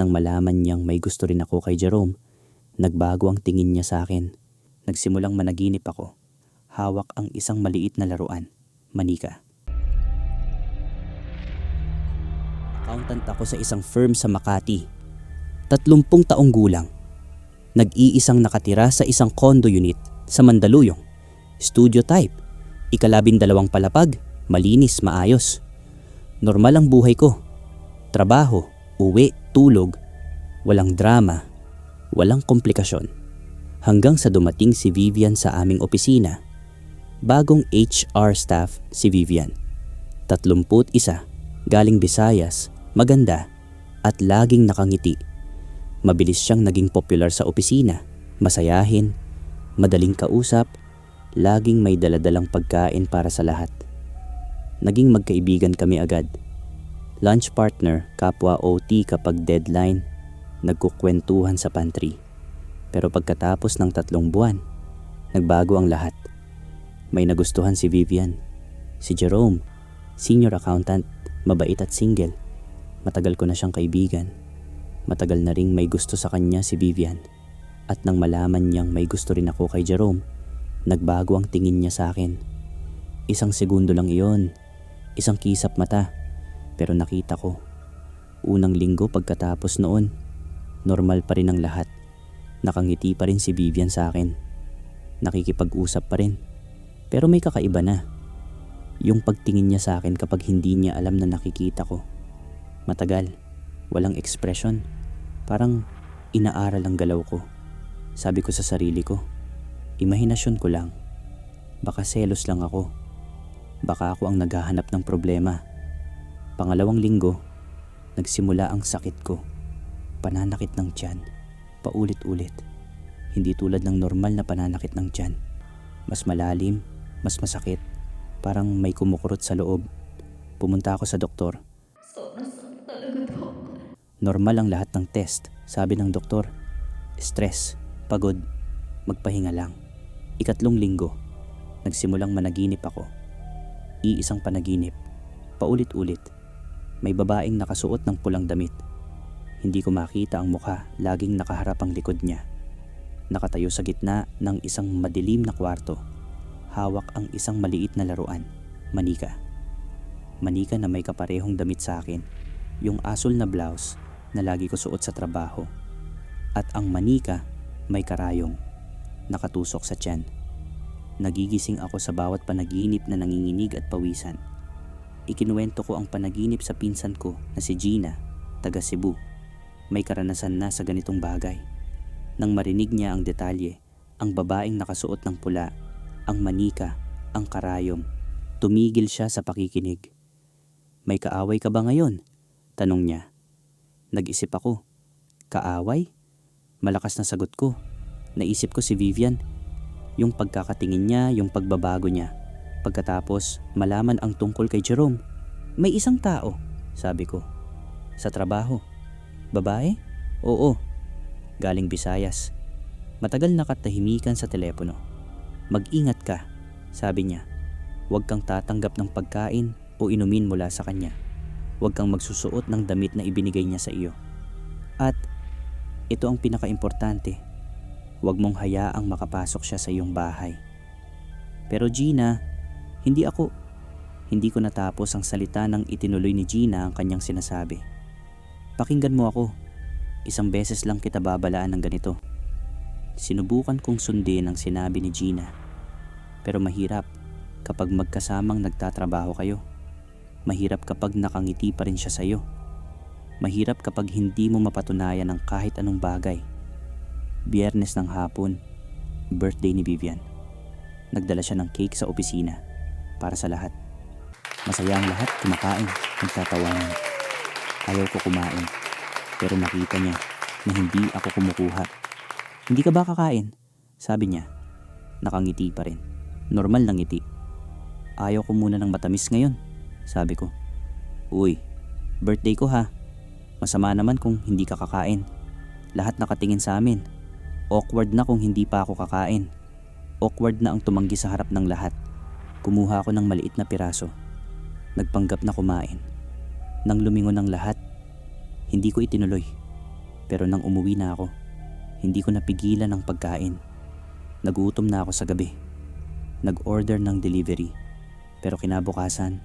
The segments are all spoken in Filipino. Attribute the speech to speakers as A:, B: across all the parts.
A: nang malaman niyang may gusto rin ako kay Jerome, nagbago ang tingin niya sa akin. Nagsimulang managinip ako. Hawak ang isang maliit na laruan, manika. Accountant ako sa isang firm sa Makati. 30 taong gulang. Nag-iisang nakatira sa isang condo unit sa Mandaluyong. Studio type. 12 palapag, malinis, maayos. Normal ang buhay ko. Trabaho, uwi, tulog. Walang drama, walang komplikasyon. Hanggang sa dumating si Vivian sa aming opisina. Bagong HR staff si Vivian. 31, galing Visayas, maganda, at laging nakangiti. Mabilis siyang naging popular sa opisina, masayahin, madaling kausap, laging may daladalang pagkain para sa lahat. Naging magkaibigan kami agad. Lunch partner, kapwa OT kapag deadline, nagkukwentuhan sa pantry. Pero pagkatapos ng 3 buwan, nagbago ang lahat. May nagustuhan si Vivian. Si Jerome, senior accountant, mabait at single. Matagal ko na siyang kaibigan. Matagal na ring may gusto sa kanya si Vivian. At nang malaman niyang may gusto rin ako kay Jerome, nagbago ang tingin niya sa akin. Isang segundo lang iyon, isang kisap mata, pero nakita ko. Unang linggo pagkatapos noon, normal pa rin ang lahat. Nakangiti pa rin si Vivian sa akin. Nakikipag-usap pa rin. Pero may kakaiba na. Yung pagtingin niya sa akin kapag hindi niya alam na nakikita ko. Matagal, walang ekspresyon. Parang inaaral ang galaw ko. Sabi ko sa sarili ko, imahinasyon ko lang. Baka selos lang ako. Baka ako ang naghahanap ng problema. Pangalawang linggo, nagsimula ang sakit ko. Pananakit ng tiyan. Paulit-ulit. Hindi tulad ng normal na pananakit ng tiyan. Mas malalim, mas masakit. Parang may kumukurot sa loob. Pumunta ako sa doktor. Normal ang lahat ng test, sabi ng doktor. Stress, pagod, magpahinga lang. 3 linggo, nagsimulang managinip ako. Iisang panaginip, paulit-ulit. May babaeng nakasuot ng pulang damit. Hindi ko makita ang mukha, laging nakaharap ang likod niya. Nakatayo sa gitna ng isang madilim na kwarto. Hawak ang isang maliit na laruan, manika. Manika na may kaparehong damit sa akin, yung asul na blouse na lagi ko suot sa trabaho. At ang manika may karayong, nakatusok sa tiyan. Nagigising ako sa bawat panaginip na nanginginig at pawisan. Ikinuwento ko ang panaginip sa pinsan ko na si Gina, taga Cebu. May karanasan na sa ganitong bagay. Nang marinig niya ang detalye, ang babaeng nakasuot ng pula, ang manika, ang karayom, tumigil siya sa pakikinig. May kaaway ka ba ngayon? Tanong niya. Nag-isip ako. Kaaway? Malakas na sagot ko. Naisip ko si Vivian. Yung pagkakatingin niya, yung pagbabago niya. Pagkatapos, malaman ang tungkol kay Jerome. May isang tao, sabi ko. Sa trabaho. Babae? Oo. Galing Visayas. Matagal nakatahimikan sa telepono. Mag-ingat ka, sabi niya. Huwag kang tatanggap ng pagkain o inumin mula sa kanya. Huwag kang magsusuot ng damit na ibinigay niya sa iyo. At ito ang pinaka-importante. Huwag mong hayaang makapasok siya sa iyong bahay. Pero Gina, hindi ko natapos ang salita nang itinuloy ni Gina ang kanyang sinasabi. Pakinggan mo ako. 1 beses lang kita babalaan ng ganito. Sinubukan kong sundin ang sinabi ni Gina. Pero mahirap kapag magkasamang nagtatrabaho kayo. Mahirap kapag nakangiti pa rin siya sa iyo. Mahirap kapag hindi mo mapatunayan ang kahit anong bagay. Biyernes ng hapon, birthday ni Vivian. Nagdala siya ng cake sa opisina para sa lahat. Masaya ang lahat, kumakain, nagtatawanan. Ayaw ko kumain, pero nakita niya na hindi ako kumukuha. Hindi ka ba kakain? Sabi niya. Nakangiti pa rin. Normal na ngiti. Ayaw ko muna ng matamis ngayon, sabi ko. Uy, birthday ko ha. Masama naman kung hindi ka kakain. Lahat nakatingin sa amin. Awkward na kung hindi pa ako kakain. Awkward na ang tumanggi sa harap ng lahat. Kumuha ako ng maliit na piraso. Nagpanggap na kumain. Nang lumingon ng lahat, hindi ko itinuloy. Pero nang umuwi na ako, hindi ko napigilan ang pagkain. Nagutom na ako sa gabi. Nag-order ng delivery. Pero kinabukasan,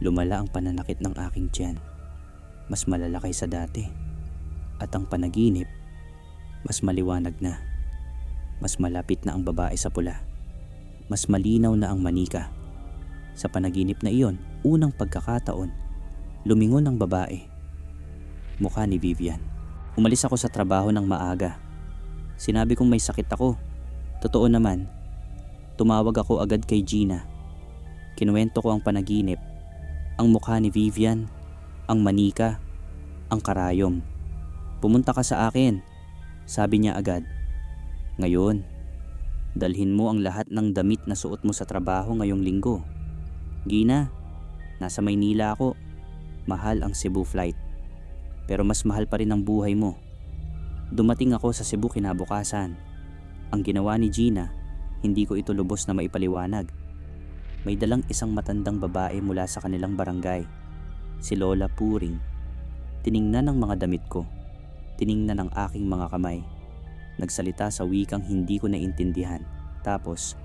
A: lumala ang pananakit ng aking tiyan. Mas malala kaysa dati. At ang panaginip, mas maliwanag na. Mas malapit na ang babae sa pula. Mas malinaw na ang manika. Sa panaginip na iyon, unang pagkakataon, lumingon ang babae. Mukha ni Vivian. Umalis ako sa trabaho ng maaga. Sinabi kong may sakit ako. Totoo naman. Tumawag ako agad kay Gina. Kinuwento ko ang panaginip. Ang mukha ni Vivian, ang manika, ang karayom. Pumunta ka sa akin, sabi niya agad. Ngayon, dalhin mo ang lahat ng damit na suot mo sa trabaho ngayong linggo. Gina, nasa Maynila ako. Mahal ang Cebu flight. Pero mas mahal pa rin ang buhay mo. Dumating ako sa Cebu kinabukasan. Ang ginawa ni Gina, hindi ko ito lubos na maipaliwanag. May dalang isang matandang babae mula sa kanilang barangay. Si Lola Puring. Tiningnan ang mga damit ko. Tiningnan ang aking mga kamay. Nagsalita sa wikang hindi ko naintindihan. Tapos,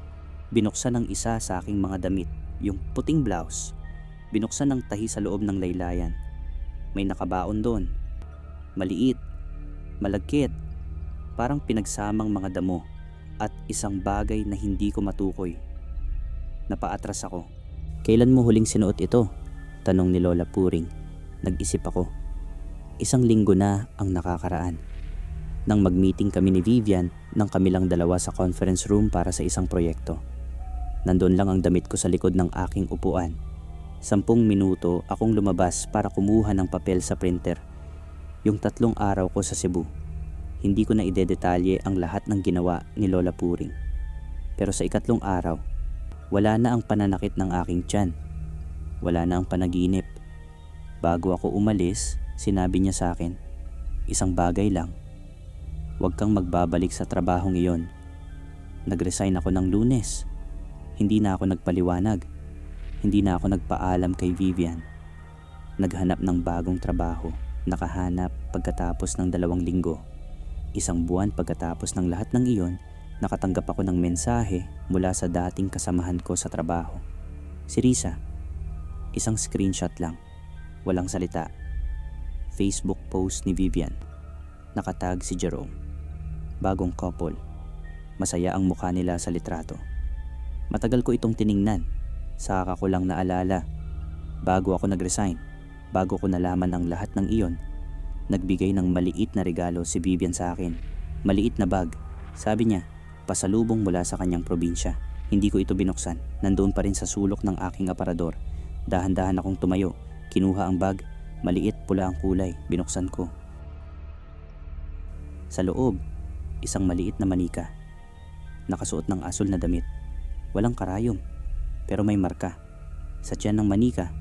A: binuksan ng isa sa aking mga damit, yung puting blouse. Binuksan ng tahi sa loob ng laylayan. May nakabaon doon. Maliit, malagkit, parang pinagsamang mga damo at isang bagay na hindi ko matukoy. Napaatras ako. Kailan mo huling sinuot ito? Tanong ni Lola Puring. Nag-isip ako. Isang linggo na ang nakakaraan. Nang mag-meeting kami ni Vivian ng kamilang dalawa sa conference room para sa isang proyekto. Nandun lang ang damit ko sa likod ng aking upuan. 10 minuto akong lumabas para kumuha ng papel sa printer. Yung 3 araw ko sa Cebu. Hindi ko na idedetalye ang lahat ng ginawa ni Lola Puring. Pero sa 4 araw, wala na ang pananakit ng aking tiyan. Wala na ang panaginip. Bago ako umalis, sinabi niya sa akin, isang bagay lang. Huwag kang magbabalik sa trabahong iyon. Nag-resign ako ng Lunes. Hindi na ako nagpaliwanag. Hindi na ako nagpaalam kay Vivian. Naghanap ng bagong trabaho. Nakahanap pagkatapos ng 2 linggo. 1 buwan pagkatapos ng lahat ng iyon, nakatanggap ako ng mensahe mula sa dating kasamahan ko sa trabaho. Si Risa. Isang screenshot lang. Walang salita. Facebook post ni Vivian. Nakatag si Jerome. Bagong couple. Masaya ang mukha nila sa litrato. Matagal ko itong tiningnan. Saka ko lang naalala. Bago ako nag-resign, bago ko nalaman ang lahat ng iyon, nagbigay ng maliit na regalo si Vivian sa akin. Maliit na bag. Sabi niya, pasalubong mula sa kanyang probinsya. Hindi ko ito binuksan. Nandoon pa rin sa sulok ng aking aparador. Dahan-dahan akong tumayo. Kinuha ang bag. Maliit, pula ang kulay. Binuksan ko. Sa loob, isang maliit na manika. Nakasuot ng asul na damit. Walang karayom. Pero may marka. Sa tiyan ng manika,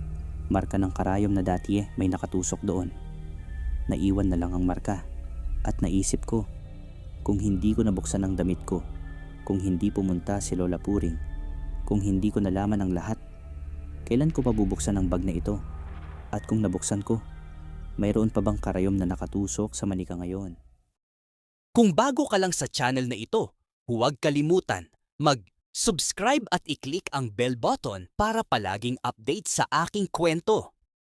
A: marka ng karayom na dati may nakatusok doon. Naiwan na lang ang marka. At naisip ko, kung hindi ko nabuksan ang damit ko, kung hindi pumunta si Lola Puring, kung hindi ko nalaman ang lahat, kailan ko pa bubuksan ang bag na ito? At kung nabuksan ko, mayroon pa bang karayom na nakatusok sa manika ngayon?
B: Kung bago ka lang sa channel na ito, huwag kalimutan mag-subscribe at i-click ang bell button para palaging update sa aking kwento.